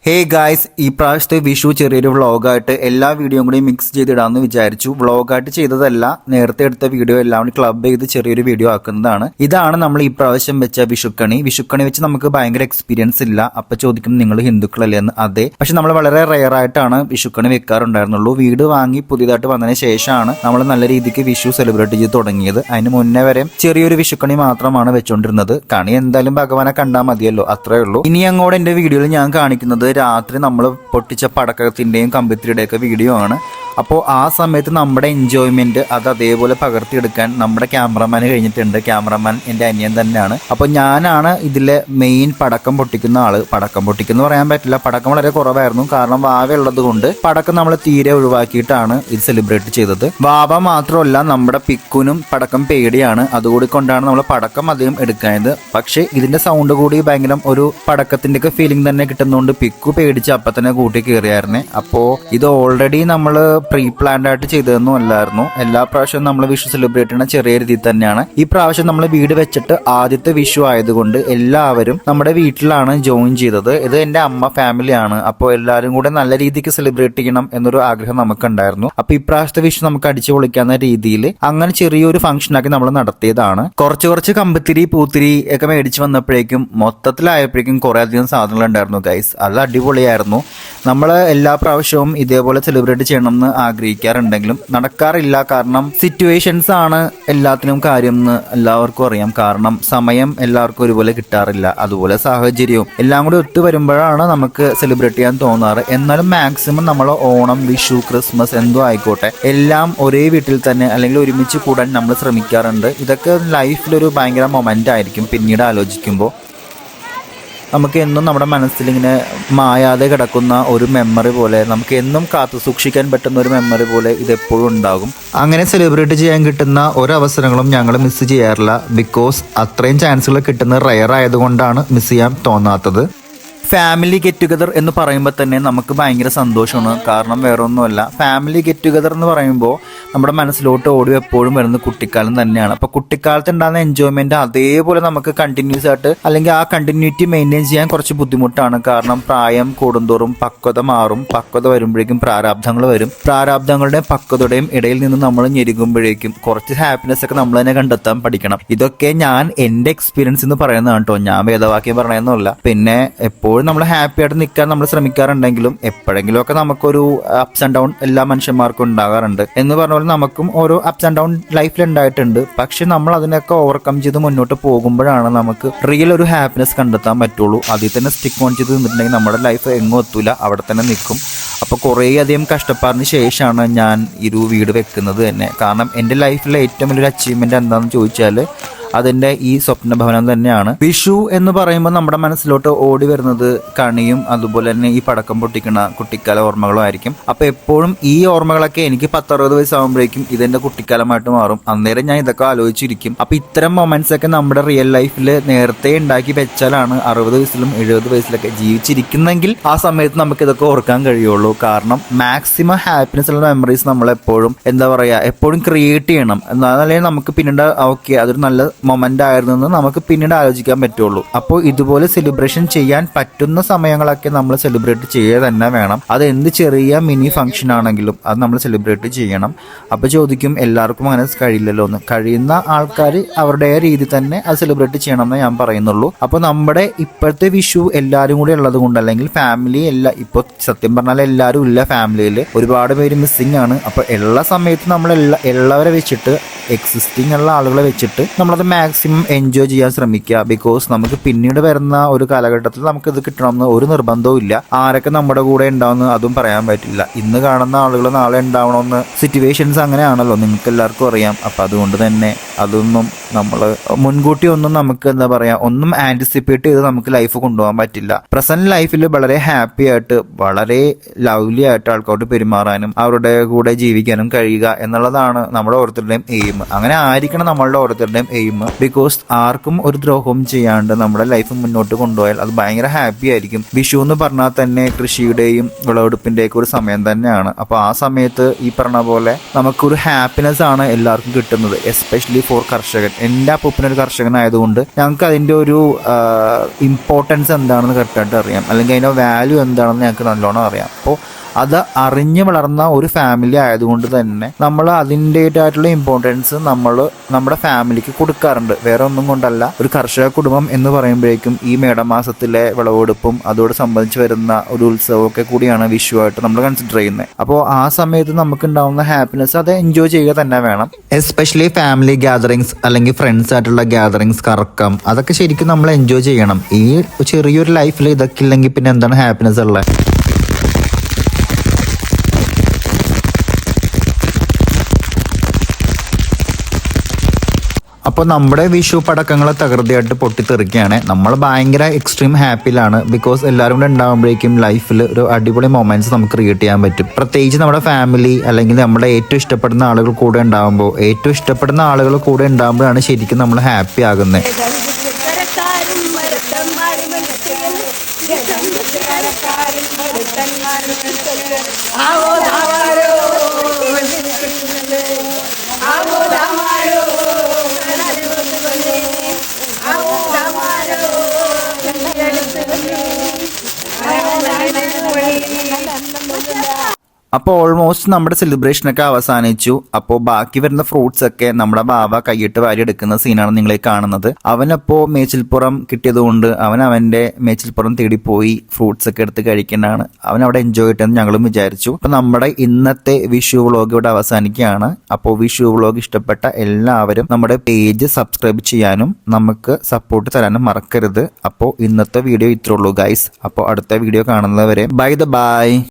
Hey guys, ഈ പ്രാവശ്യത്തെ വിഷു ചെറിയൊരു വ്ളോഗായിട്ട് എല്ലാ വീഡിയോയും കൂടി മിക്സ് ചെയ്തിടാമെന്ന് വിചാരിച്ചു. വ്ളോഗായിട്ട് ചെയ്തതല്ല, നേരത്തെ എടുത്ത വീഡിയോ എല്ലാം കൂടി ക്ലബ് ചെയ്ത് ചെറിയൊരു വീഡിയോ ആക്കുന്നതാണ്. ഇതാണ് നമ്മൾ ഈ പ്രാവശ്യം വെച്ച വിഷുക്കണി വെച്ച് നമുക്ക് ഭയങ്കര എക്സ്പീരിയൻസ് ഇല്ല. അപ്പൊ ചോദിക്കും നിങ്ങൾ ഹിന്ദുക്കളല്ലേ എന്ന്. അതെ, പക്ഷെ നമ്മൾ വളരെ റെയർ ആയിട്ടാണ് വിഷുക്കണി വെക്കാറുണ്ടായിരുന്നുള്ളൂ. വീട് വാങ്ങി പുതിയതായിട്ട് വന്നതിന് ശേഷമാണ് നമ്മൾ നല്ല രീതിക്ക് വിഷു സെലിബ്രേറ്റ് ചെയ്ത് തുടങ്ങിയത്. അതിന് മുന്നേ വരെ ചെറിയൊരു വിഷുക്കണി മാത്രമാണ് വെച്ചോണ്ടിരുന്നത്. കണി എന്തായാലും ഭഗവാനെ കണ്ടാൽ മതിയല്ലോ, അത്രേ ഉള്ളൂ. ഇനി അങ്ങോട്ട് എന്റെ വീഡിയോയിൽ ഞാൻ കാണിക്കുന്നത് രാത്രി നമ്മൾ പൊട്ടിച്ച പടക്കത്തിന്റെയും കമ്പിത്തിരിയുടെയൊക്കെ വീഡിയോ ആണ്. അപ്പോൾ ആ സമയത്ത് നമ്മുടെ എൻജോയ്മെന്റ് അത് അതേപോലെ പകർത്തിയെടുക്കാൻ നമ്മുടെ ക്യാമറമാൻ കഴിഞ്ഞിട്ടുണ്ട്. ക്യാമറമാൻ എൻ്റെ അനിയൻ തന്നെയാണ്. അപ്പോൾ ഞാനാണ് ഇതിലെ മെയിൻ പടക്കം പൊട്ടിക്കുന്ന ആള്. പടക്കം പൊട്ടിക്കുന്ന പറയാൻ പറ്റില്ല, പടക്കം വളരെ കുറവായിരുന്നു. കാരണം വാവ ഉള്ളത് കൊണ്ട് പടക്കം നമ്മൾ തീരെ ഒഴിവാക്കിയിട്ടാണ് ഇത് സെലിബ്രേറ്റ് ചെയ്തത്. വാവ മാത്രമല്ല, നമ്മുടെ പിക്കുനും പടക്കം പേടിയാണ്. അതുകൂടി കൊണ്ടാണ് നമ്മൾ പടക്കം അധികം എടുക്കായത്. പക്ഷേ ഇതിന്റെ സൗണ്ട് കൂടി ഭയങ്കര ഒരു പടക്കത്തിന്റെ ഒക്കെ ഫീലിംഗ് തന്നെ കിട്ടുന്നതുകൊണ്ട് പിക്കു പേടിച്ച് അപ്പം തന്നെ കൂട്ടി കയറിയായിരുന്നേ. അപ്പോൾ ഇത് ഓൾറെഡി നമ്മൾ പ്രീ പ്ലാൻഡ് ആയിട്ട് ചെയ്തതൊന്നും അല്ലായിരുന്നു. എല്ലാ പ്രാവശ്യവും നമ്മൾ വിഷു സെലിബ്രേറ്റ് ചെയ്യുന്ന ചെറിയ രീതിയിൽ തന്നെയാണ്. ഈ പ്രാവശ്യം നമ്മൾ വീട് വെച്ചിട്ട് ആദ്യത്തെ വിഷു ആയതുകൊണ്ട് എല്ലാവരും നമ്മുടെ വീട്ടിലാണ് ജോയിൻ ചെയ്തത്. ഇത് എൻ്റെ അമ്മ ഫാമിലിയാണ്. അപ്പോൾ എല്ലാവരും കൂടെ നല്ല രീതിക്ക് സെലിബ്രേറ്റ് ചെയ്യണം എന്നൊരു ആഗ്രഹം നമുക്കുണ്ടായിരുന്നു. അപ്പൊ ഈ പ്രാവശ്യത്തെ വിഷു നമുക്ക് അടിച്ചു പൊളിക്കാവുന്ന രീതിയിൽ അങ്ങനെ ചെറിയൊരു ഫംഗ്ഷൻ ആക്കി നമ്മൾ നടത്തിയതാണ്. കുറച്ച് കമ്പത്തിരി പൂത്തിരി ഒക്കെ മേടിച്ചു വന്നപ്പോഴേക്കും മൊത്തത്തിലായപ്പോഴേക്കും കുറെ അധികം സാധനങ്ങൾ ഉണ്ടായിരുന്നു ഗൈസ്. അത് അടിപൊളിയായിരുന്നു. നമ്മൾ എല്ലാ പ്രാവശ്യവും ഇതേപോലെ സെലിബ്രേറ്റ് ചെയ്യണമെന്ന് ആഗ്രഹിക്കാറുണ്ടെങ്കിലും നടക്കാറില്ല. കാരണം സിറ്റുവേഷൻസ് ആണ് എല്ലാത്തിനും കാര്യം എന്ന് എല്ലാവർക്കും അറിയാം. കാരണം സമയം എല്ലാവർക്കും ഒരുപോലെ കിട്ടാറില്ല, അതുപോലെ സാഹചര്യവും എല്ലാം കൂടി ഒത്തു വരുമ്പോഴാണ് നമുക്ക് സെലിബ്രേറ്റ് ചെയ്യാൻ തോന്നാറ്. എന്നാലും മാക്സിമം നമ്മൾ ഓണം, വിഷു, ക്രിസ്മസ് എന്തോ ആയിക്കോട്ടെ എല്ലാം ഒരേ വീട്ടിൽ തന്നെ അല്ലെങ്കിൽ ഒരുമിച്ച് കൂടാൻ നമ്മൾ ശ്രമിക്കാറുണ്ട്. ഇതൊക്കെ ലൈഫിലൊരു ഭയങ്കര മൊമെന്റ് ആയിരിക്കും പിന്നീട് ആലോചിക്കുമ്പോൾ. നമുക്ക് എന്നും നമ്മുടെ മനസ്സിലിങ്ങനെ മായാതെ കിടക്കുന്ന ഒരു മെമ്മറി പോലെ, നമുക്ക് എന്നും കാത്തു സൂക്ഷിക്കാൻ പറ്റുന്ന ഒരു മെമ്മറി പോലെ ഇതെപ്പോഴും ഉണ്ടാകും. അങ്ങനെ സെലിബ്രേറ്റ് ചെയ്യാൻ കിട്ടുന്ന ഒരു അവസരങ്ങളും ഞങ്ങൾ മിസ് ചെയ്യാറില്ല. ബിക്കോസ് അത്രയും ചാൻസുകൾ കിട്ടുന്നത് റയർ ആയതുകൊണ്ടാണ് മിസ് ചെയ്യാൻ തോന്നാത്തത്. ഫാമിലി ഗെറ്റ് ടുഗദർ എന്ന് പറയുമ്പോൾ തന്നെ നമുക്ക് ഭയങ്കര സന്തോഷമാണ്. കാരണം വേറെ ഒന്നുമല്ല, ഫാമിലി ഗെറ്റ് ടുഗദർ എന്ന് പറയുമ്പോൾ നമ്മുടെ മനസ്സിലോട്ട് ഓടി എപ്പോഴും വരുന്ന കുട്ടിക്കാലം തന്നെയാണ്. അപ്പോൾ കുട്ടിക്കാലത്ത് ഉണ്ടാകുന്ന എൻജോയ്മെന്റ് അതേപോലെ നമുക്ക് കണ്ടിന്യൂസ് ആയിട്ട് അല്ലെങ്കിൽ ആ കണ്ടിന്യൂറ്റി മെയിൻറ്റെയിൻ ചെയ്യാൻ കുറച്ച് ബുദ്ധിമുട്ടാണ്. കാരണം പ്രായം കൂടുന്തോറും പക്വത മാറും. പക്വത വരുമ്പോഴേക്കും പ്രാരാബ്ധങ്ങൾ വരും. പ്രാരാബ്ധങ്ങളുടെയും പക്വതയുടെയും ഇടയിൽ നിന്ന് നമ്മൾ ഞെരുകുമ്പോഴേക്കും കുറച്ച് ഹാപ്പിനെസ് ഒക്കെ നമ്മൾ തന്നെ കണ്ടെത്താൻ പഠിക്കണം. ഇതൊക്കെ ഞാൻ എൻ്റെ എക്സ്പീരിയൻസ് എന്ന് പറയുന്നതാണ് കേട്ടോ, ഞാൻ വേദവാക്യം പറയുന്നതല്ല. പിന്നെ എപ്പോഴും നമ്മൾ ഹാപ്പി ആയിട്ട് നിൽക്കാൻ നമ്മൾ ശ്രമിക്കാറുണ്ടെങ്കിലും എപ്പോഴെങ്കിലും ഒക്കെ നമുക്കൊരു അപ്സ് ആൻഡ് ഡൗൺ എല്ലാ മനുഷ്യന്മാർക്കും ഉണ്ടാകാറുണ്ട്. എന്ന് പറഞ്ഞ പോലെ നമുക്കും ഓരോ അപ്സ് ആൻഡ് ഡൗൺ ലൈഫിൽ ഉണ്ടായിട്ടുണ്ട്. പക്ഷെ നമ്മൾ അതിനൊക്കെ ഓവർകം ചെയ്ത് മുന്നോട്ട് പോകുമ്പോഴാണ് നമുക്ക് റിയൽ ഒരു ഹാപ്പിനെസ് കണ്ടെത്താൻ പറ്റുള്ളൂ. അതിൽ തന്നെ സ്റ്റിക്ക് ഓൺ ചെയ്ത് നിന്നിട്ടുണ്ടെങ്കിൽ നമ്മുടെ ലൈഫ് എങ്ങും എത്തൂല, അവിടെ തന്നെ നിൽക്കും. അപ്പോൾ കുറേ അധികം കഷ്ടപ്പാടിന് ശേഷമാണ് ഞാൻ ഈ ഒരു വീട് വെക്കുന്നത് തന്നെ. കാരണം എൻ്റെ ലൈഫിലെ ഏറ്റവും വലിയൊരു അച്ചീവ്മെന്റ് എന്താണെന്ന് ചോദിച്ചാൽ അതിൻ്റെ ഈ സ്വപ്ന ഭവനം തന്നെയാണ്. വിഷു എന്ന് പറയുമ്പോൾ നമ്മുടെ മനസ്സിലോട്ട് ഓടി വരുന്നത് കണിയും അതുപോലെ തന്നെ ഈ പടക്കം പൊട്ടിക്കുന്ന കുട്ടിക്കാല ഓർമ്മകളും ആയിരിക്കും. അപ്പോൾ എപ്പോഴും ഈ ഓർമ്മകളൊക്കെ എനിക്ക് 10-60 വയസ്സാകുമ്പോഴേക്കും ഇതെന്റെ കുട്ടിക്കാലമായിട്ട് മാറും. അന്നേരം ഞാൻ ഇതൊക്കെ ആലോചിച്ചിരിക്കും. അപ്പോൾ ഇത്തരം മൊമെന്റ്സ് ഒക്കെ നമ്മുടെ റിയൽ ലൈഫിൽ നേരത്തെ ഉണ്ടാക്കി വെച്ചാലാണ് 60 വയസ്സിലും 70 വയസ്സിലൊക്കെ ജീവിച്ചിരിക്കുന്നെങ്കിൽ ആ സമയത്ത് നമുക്ക് ഇതൊക്കെ ഓർക്കാൻ കഴിയുള്ളൂ. കാരണം മാക്സിമം ഹാപ്പിനെസ് ഉള്ള മെമ്മറീസ് നമ്മളെപ്പോഴും എപ്പോഴും ക്രിയേറ്റ് ചെയ്യണം. എന്നാലേ നമുക്ക് പിന്നീട് ഓക്കെ അതൊരു നല്ല മൊമെന്റ് ആയിരുന്നു നമുക്ക് പിന്നീട് ആലോചിക്കാൻ പറ്റുള്ളൂ. അപ്പോൾ ഇതുപോലെ സെലിബ്രേഷൻ ചെയ്യാൻ പറ്റുന്ന സമയങ്ങളൊക്കെ നമ്മൾ സെലിബ്രേറ്റ് ചെയ്യുക തന്നെ വേണം. അത് എന്ത് ചെറിയ മിനി ഫംഗ്ഷൻ ആണെങ്കിലും അത് നമ്മൾ സെലിബ്രേറ്റ് ചെയ്യണം. അപ്പോൾ ചോദിക്കും എല്ലാവർക്കും അങ്ങനെ കഴിയില്ലല്ലോ എന്ന്. കഴിയുന്ന ആൾക്കാർ അവരുടെ രീതി തന്നെ അത് സെലിബ്രേറ്റ് ചെയ്യണം എന്ന് ഞാൻ പറയുന്നുള്ളൂ. അപ്പോൾ നമ്മുടെ ഇപ്പോഴത്തെ വിഷു എല്ലാവരും കൂടി ഉള്ളത് കൊണ്ട്, അല്ലെങ്കിൽ ഫാമിലി ഇപ്പോൾ സത്യം പറഞ്ഞാൽ എല്ലാവരും ഇല്ല ഫാമിലിയിൽ, ഒരുപാട് പേര് മിസ്സിംഗ് ആണ്. അപ്പോൾ ഉള്ള സമയത്ത് നമ്മൾ എല്ലാവരെ വെച്ചിട്ട് എക്സിസ്റ്റിംഗ് ഉള്ള ആളുകളെ വെച്ചിട്ട് നമ്മളത് മാക്സിമം എൻജോയ് ചെയ്യാൻ ശ്രമിക്കുക. ബിക്കോസ് നമുക്ക് പിന്നീട് വരുന്ന ഒരു കാലഘട്ടത്തിൽ നമുക്ക് ഇത് കിട്ടണമെന്ന് ഒരു നിർബന്ധവും ഇല്ല. ആരൊക്കെ നമ്മുടെ കൂടെ ഉണ്ടാവുമെന്ന് അതും പറയാൻ പറ്റില്ല. ഇന്ന് കാണുന്ന ആളുകൾ നാളെ ഉണ്ടാവണമെന്ന് സിറ്റുവേഷൻസ് അങ്ങനെയാണല്ലോ, നിങ്ങൾക്ക് എല്ലാവർക്കും അറിയാം. അപ്പം അതുകൊണ്ട് തന്നെ അതൊന്നും നമ്മൾ മുൻകൂട്ടി ഒന്നും നമുക്ക് ഒന്നും ആന്റിസിപ്പേറ്റ് ചെയ്ത് നമുക്ക് ലൈഫ് കൊണ്ടുപോകാൻ പറ്റില്ല. പ്രസന്റ് ലൈഫിൽ വളരെ ഹാപ്പി ആയിട്ട് വളരെ ലവ്ലി ആയിട്ട് ആൾക്കാരോട് പെരുമാറാനും അവരുടെ കൂടെ ജീവിക്കാനും കഴിയുക എന്നുള്ളതാണ് നമ്മുടെ ഓരോരുത്തരുടെയും എയിം. അങ്ങനെ ആയിരിക്കണം നമ്മളുടെ ഓരോരുത്തരുടെയും എയിം. ബിക്കോസ് ആർക്കും ഒരു ദ്രോഹവും ചെയ്യാണ്ട് നമ്മുടെ ലൈഫ് മുന്നോട്ട് കൊണ്ടുപോയാൽ അത് ഭയങ്കര ഹാപ്പി ആയിരിക്കും. വിഷു എന്ന് പറഞ്ഞാൽ തന്നെ കൃഷിയുടെയും വിളവെടുപ്പിന്റെയൊക്കെ ഒരു സമയം തന്നെയാണ്. അപ്പോൾ ആ സമയത്ത് ഈ പറഞ്ഞ പോലെ നമുക്കൊരു ഹാപ്പിനെസ് ആണ് എല്ലാവർക്കും കിട്ടുന്നത്, എസ്പെഷ്യലി ഫോർ കർഷകൻ. എൻ്റെ അപ്പൂപ്പനൊരു കർഷകനായതുകൊണ്ട് ഞങ്ങൾക്ക് അതിൻ്റെ ഒരു ഇമ്പോർട്ടൻസ് എന്താണെന്ന് കറക്റ്റായിട്ട് അറിയാം, അല്ലെങ്കിൽ അതിൻ്റെ വാല്യൂ എന്താണെന്ന് ഞങ്ങൾക്ക് നല്ലോണം അറിയാം. അപ്പോൾ അത് അറിഞ്ഞു വളർന്ന ഒരു ഫാമിലി ആയതുകൊണ്ട് തന്നെ നമ്മൾ അതിൻ്റെതായിട്ടുള്ള ഇമ്പോർട്ടൻസ് നമ്മൾ നമ്മുടെ ഫാമിലിക്ക് കൊടുക്കാറുണ്ട്. വേറെ ഒന്നും കൊണ്ടല്ല, ഒരു കർഷക കുടുംബം എന്ന് പറയുമ്പോഴേക്കും ഈ മേടമാസത്തിലെ വിളവെടുപ്പും അതോട് സംബന്ധിച്ച് വരുന്ന ഒരു ഉത്സവമൊക്കെ കൂടിയാണ് വിഷുവായിട്ട് നമ്മൾ കൺസിഡർ ചെയ്യുന്നത്. അപ്പോൾ ആ സമയത്ത് നമുക്ക് ഉണ്ടാവുന്ന ഹാപ്പിനെസ് അത് എൻജോയ് ചെയ്യുക തന്നെ വേണം. എസ്പെഷ്യലി ഫാമിലി ഗ്യാതറിങ്സ് അല്ലെങ്കിൽ ഫ്രണ്ട്സ് ആയിട്ടുള്ള ഗ്യാതറിങ്സ്, കറക്കം, അതൊക്കെ ശരിക്കും നമ്മൾ എൻജോയ് ചെയ്യണം. ഈ ചെറിയൊരു ലൈഫിൽ ഇതൊക്കെ ഇല്ലെങ്കിൽ പിന്നെ എന്താണ് ഹാപ്പിനെസ് ഉള്ളത്? അപ്പോൾ നമ്മുടെ വിഷു പടക്കങ്ങൾ തകൃതിയായിട്ട് പൊട്ടിത്തെറിക്കുകയാണ്. നമ്മൾ ഭയങ്കര എക്സ്ട്രീം ഹാപ്പിയിലാണ്. ബിക്കോസ് എല്ലാവരും കൂടെ ഉണ്ടാകുമ്പോഴേക്കും ലൈഫിൽ ഒരു അടിപൊളി മൊമെന്റ്സ് നമുക്ക് ക്രിയേറ്റ് ചെയ്യാൻ പറ്റും. പ്രത്യേകിച്ച് നമ്മുടെ ഫാമിലി അല്ലെങ്കിൽ നമ്മുടെ ഏറ്റവും ഇഷ്ടപ്പെടുന്ന ആളുകൾ കൂടെ ഉണ്ടാകുമ്പോഴാണ് ശരിക്കും നമ്മൾ ഹാപ്പി ആകുന്നത്. അപ്പോൾ ഓൾമോസ്റ്റ് നമ്മുടെ സെലിബ്രേഷനൊക്കെ അവസാനിച്ചു. അപ്പോൾ ബാക്കി വരുന്ന ഫ്രൂട്ട്സ് ഒക്കെ നമ്മുടെ ബാബ കൈയിട്ട് വാരി എടുക്കുന്ന സീനാണ് നിങ്ങളെ കാണുന്നത്. അവനപ്പോൾ മേച്ചിൽപ്പുറം കിട്ടിയതുകൊണ്ട് അവൻ്റെ മേച്ചിൽപ്പുറം തേടിപ്പോയി ഫ്രൂട്ട്സ് ഒക്കെ എടുത്ത് കഴിക്കുന്നതാണ്. അവൻ അവിടെ എൻജോയ് ചെയ്യട്ടെന്ന് ഞങ്ങളും വിചാരിച്ചു. അപ്പോൾ നമ്മുടെ ഇന്നത്തെ വിഷു വ്ളോഗ് ഇവിടെ അവസാനിക്കുകയാണ്. അപ്പോൾ വിഷു വ്ളോഗ് ഇഷ്ടപ്പെട്ട എല്ലാവരും നമ്മുടെ പേജ് സബ്സ്ക്രൈബ് ചെയ്യാനും നമുക്ക് സപ്പോർട്ട് തരാനും മറക്കരുത്. അപ്പോൾ ഇന്നത്തെ വീഡിയോ ഇത്രേ ഉള്ളൂ ഗൈസ്. അപ്പോൾ അടുത്ത വീഡിയോ കാണുന്നവരെ ബൈ.